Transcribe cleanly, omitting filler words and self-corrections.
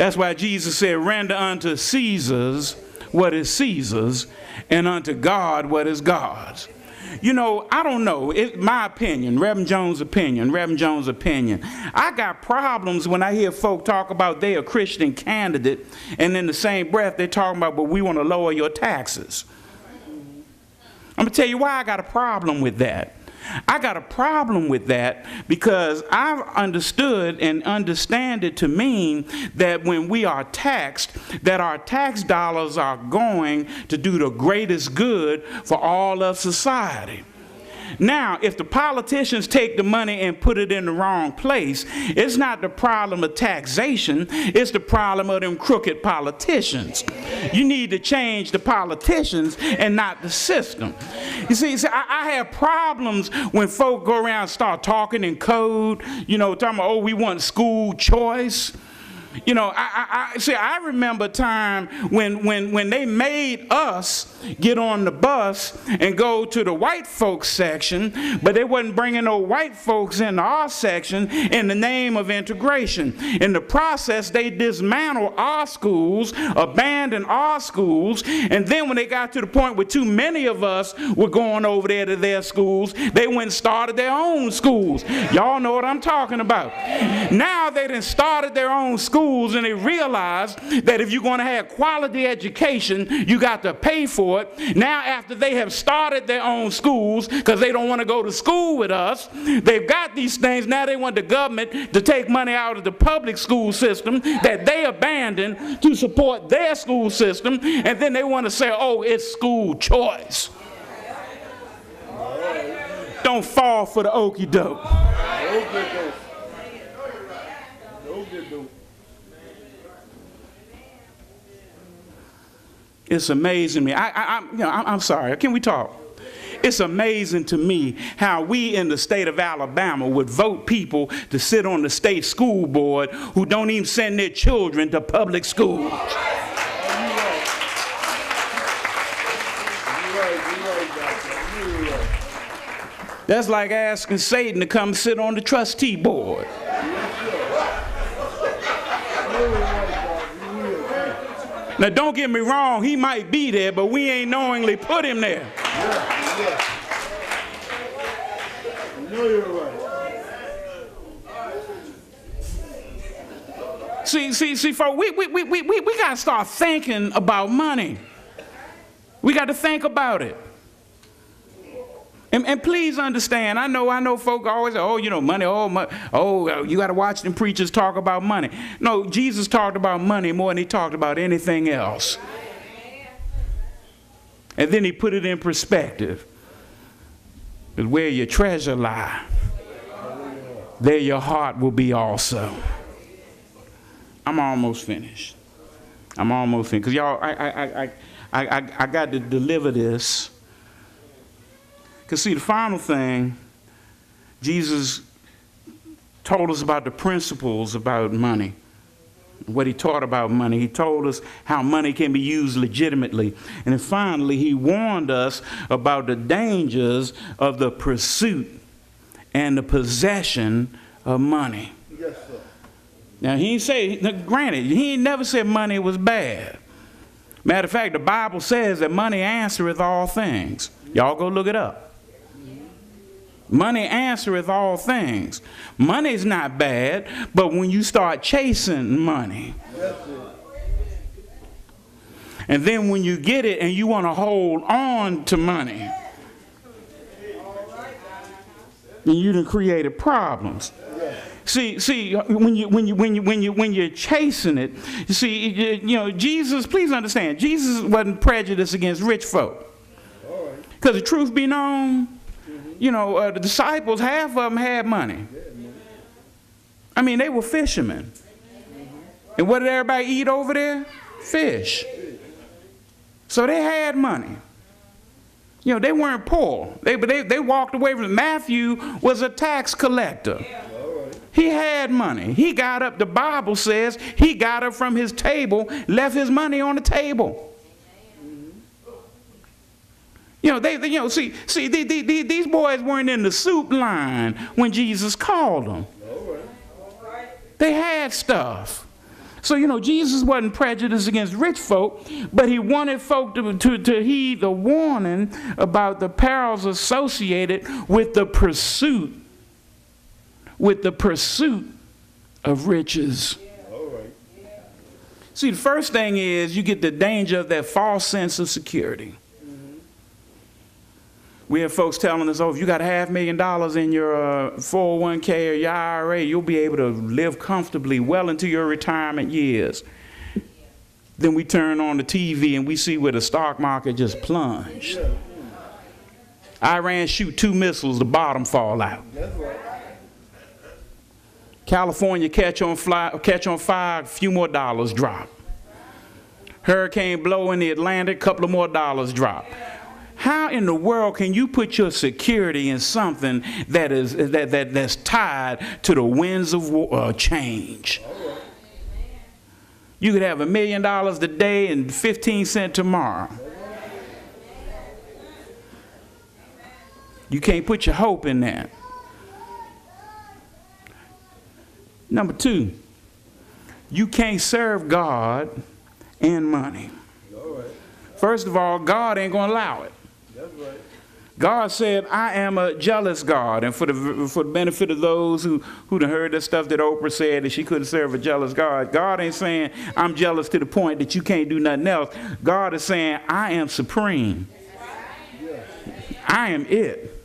That's why Jesus said, render unto Caesar's what is Caesar's, and unto God what is God's. You know, I don't know. It's my opinion, Reverend Jones' opinion. I got problems when I hear folk talk about they a Christian candidate, and in the same breath they're talking about, but we want to lower your taxes. I'm going to tell you why I got a problem with that. I got a problem with that because I've understood and understand it to mean that when we are taxed, that our tax dollars are going to do the greatest good for all of society. Now, if the politicians take the money and put it in the wrong place, it's not the problem of taxation, it's the problem of them crooked politicians. You need to change the politicians and not the system. You see, I have problems when folk go around and start talking in code, you know, talking about, oh, we want school choice. You know, I remember a time when they made us get on the bus and go to the white folks section, but they wasn't bringing no white folks into our section in the name of integration. In the process, they dismantled our schools, abandoned our schools, and then when they got to the point where too many of us were going over there to their schools, they went and started their own schools. Y'all know what I'm talking about. Now they done started their own schools, and they realized that if you're going to have quality education, you got to pay for it. Now, after they have started their own schools, because they don't want to go to school with us, they've got these things. Now they want the government to take money out of the public school system that they abandoned to support their school system, and then they want to say, oh, it's school choice. Don't fall for the okie doke. It's amazing to me. I'm sorry. Can we talk? It's amazing to me how we in the state of Alabama would vote people to sit on the state school board who don't even send their children to public schools. That's like asking Satan to come sit on the trustee board. Now, don't get me wrong, he might be there, but we ain't knowingly put him there. Yeah. No, you're right. See, folks, we got to start thinking about money. We got to think about it. And please understand, I know folk always say, oh, you know, money, you got to watch them preachers talk about money. No, Jesus talked about money more than he talked about anything else. And then he put it in perspective. Because where your treasure lie, there your heart will be also. I'm almost finished. Because y'all, I got to deliver this. Because see, the final thing, Jesus told us about the principles about money, what he taught about money. He told us how money can be used legitimately. And then finally, he warned us about the dangers of the pursuit and the possession of money. Yes, sir. Now, granted, he never said money was bad. Matter of fact, the Bible says that money answereth all things. Y'all go look it up. Money answereth all things. Money's not bad, but when you start chasing money, and then when you get it and you want to hold on to money, then you done created problems. See, when you're chasing it, you see, you know, Jesus. Please understand, Jesus wasn't prejudiced against rich folk. Because the truth be known, you know, the disciples, half of them had money. I mean, they were fishermen. And what did everybody eat over there? Fish. So they had money. You know, they weren't poor. They walked away from it. Matthew was a tax collector. He had money. He got up, the Bible says, he got up from his table, left his money on the table. You know, these boys weren't in the soup line when Jesus called them. They had stuff. So, you know, Jesus wasn't prejudiced against rich folk, but he wanted folk to heed the warning about the perils associated with the pursuit of riches. See, the first thing is you get the danger of that false sense of security. We have folks telling us, oh, if you got $500,000 in your 401k or your IRA, you'll be able to live comfortably well into your retirement years. Then we turn on the TV and we see where the stock market just plunged. Iran shoot 2 missiles, the bottom fall out. California catch on fire, a few more dollars drop. Hurricane blow in the Atlantic, couple of more dollars drop. How in the world can you put your security in something that's tied to the winds of change? You could have $1 million today and 15 cents tomorrow. You can't put your hope in that. Number 2, you can't serve God and money. First of all, God ain't going to allow it. God said, I am a jealous God. And for the benefit of those who done heard the stuff that Oprah said, that she couldn't serve a jealous God, God ain't saying, I'm jealous to the point that you can't do nothing else. God is saying, I am supreme. I am it.